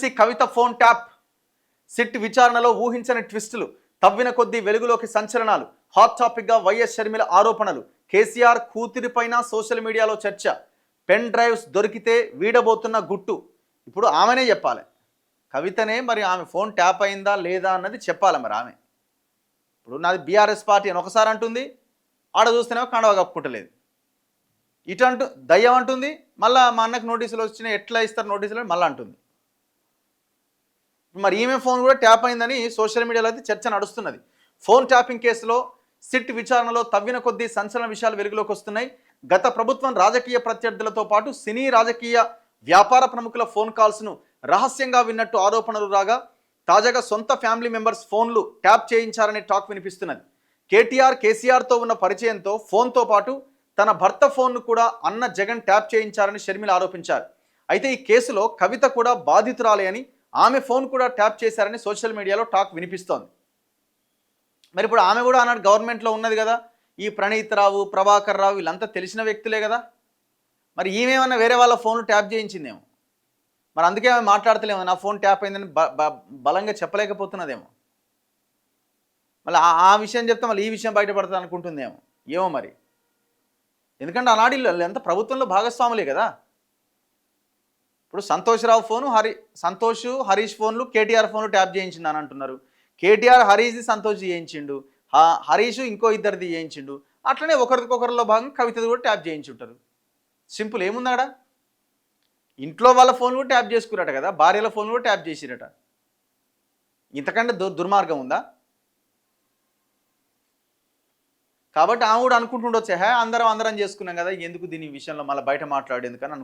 MLC కవిత phone tap, SIT విచారణలో ఊహించని ట్విస్టులు, తవ్విన కొద్దీ వెలుగులోకి సంచలనాలు, హాట్ టాపిక్గా వైఎస్ షర్మిల ఆరోపణలు, కేసీఆర్ కూతురిపైన సోషల్ మీడియాలో చర్చ, పెన్ డ్రైవ్స్ దొరికితే వీడబోతున్న గుట్టు. ఇప్పుడు ఆమెనే చెప్పాలి, కవితనే మరి ఆమె ఫోన్ ట్యాప్ అయిందా లేదా అన్నది చెప్పాలి మరి ఆమె. ఇప్పుడు నాది బీఆర్ఎస్ పార్టీ అని ఒకసారి అంటుంది, ఆడ చూస్తేనేమో కండవ కప్పుకుంటలేదు. ఇటు అంటూ దయ్యం అంటుంది, మళ్ళీ మా అన్నకు నోటీసులు వచ్చినాయి, ఎట్లా ఇస్తారు నోటీసులు మళ్ళీ అంటుంది. మరి ఈమె ఫోన్ కూడా ట్యాప్ అయిందని సోషల్ మీడియాలో అయితే చర్చ నడుస్తున్నది. ఫోన్ ట్యాపింగ్ కేసులో సిట్ విచారణలో తవ్విన కొద్దీ సంచలన విషయాలు వెలుగులోకి వస్తున్నాయి. గత ప్రభుత్వం రాజకీయ ప్రత్యర్థులతో పాటు సినీ రాజకీయ వ్యాపార ప్రముఖుల ఫోన్ కాల్స్ను రహస్యంగా విన్నట్టు ఆరోపణలు రాగా, తాజాగా సొంత ఫ్యామిలీ మెంబర్స్ ఫోన్లు ట్యాప్ చేయించారనే టాక్ వినిపిస్తున్నది. కేసీఆర్తో ఉన్న పరిచయంతో ఫోన్తో పాటు తన భర్త ఫోన్ను కూడా అన్న జగన్ ట్యాప్ చేయించారని షర్మిల ఆరోపించారు. అయితే ఈ కేసులో కవిత కూడా బాధితురాలే అని, ఆమె ఫోన్ కూడా ట్యాప్ చేశారని సోషల్ మీడియాలో టాక్ వినిపిస్తోంది. మరి ఇప్పుడు ఆమె కూడా ఆనాడు గవర్నమెంట్లో ఉన్నది కదా, ఈ ప్రణీత్ రావు, ప్రభాకర్ రావు వీళ్ళంతా తెలిసిన వ్యక్తులే కదా. మరి ఈమెమన్నా వేరే వాళ్ళ ఫోన్లు ట్యాప్ చేయించిందేమో, మరి అందుకే ఆమె మాట్లాడతలేమో, నా ఫోన్ ట్యాప్ అయిందని బలంగా చెప్పలేకపోతున్నదేమో. మళ్ళీ ఆ విషయం చెప్తే మళ్ళీ ఈ విషయం బయటపడుతుంది అనుకుంటుందేమో, ఏమో మరి. ఎందుకంటే ఆనాడు ఎంత ప్రభుత్వంలో భాగస్వాములే కదా. ఇప్పుడు సంతోష్రావు ఫోను సంతోష్ హరీష్ ఫోన్లు కేటీఆర్ ఫోన్లు ట్యాప్ చేయించిండు అని అంటున్నారు. కేటీఆర్ హరీష్ది సంతోష్ చేయించిండు, హరీష్ ఇంకో ఇద్దరిది చేయించిండు. అట్లనే ఒకరికొకరిలో భాగంగా కవితది కూడా ట్యాప్ చేయించుంటారు. సింపుల్, ఏముందాడ. ఇంట్లో వాళ్ళ ఫోన్ కూడా ట్యాప్ చేసుకురట కదా, భార్యల ఫోన్ కూడా ట్యాప్ చేసిరట. ఇంతకంటే దుర్మార్గం ఉందా? కాబట్టి ఆమె కూడా అనుకుంటుండొచ్చే, అందరం చేసుకున్నాం కదా, ఎందుకు దీని విషయంలో మళ్ళీ బయట మాట్లాడేందుకని అనుకుంటున్నాను.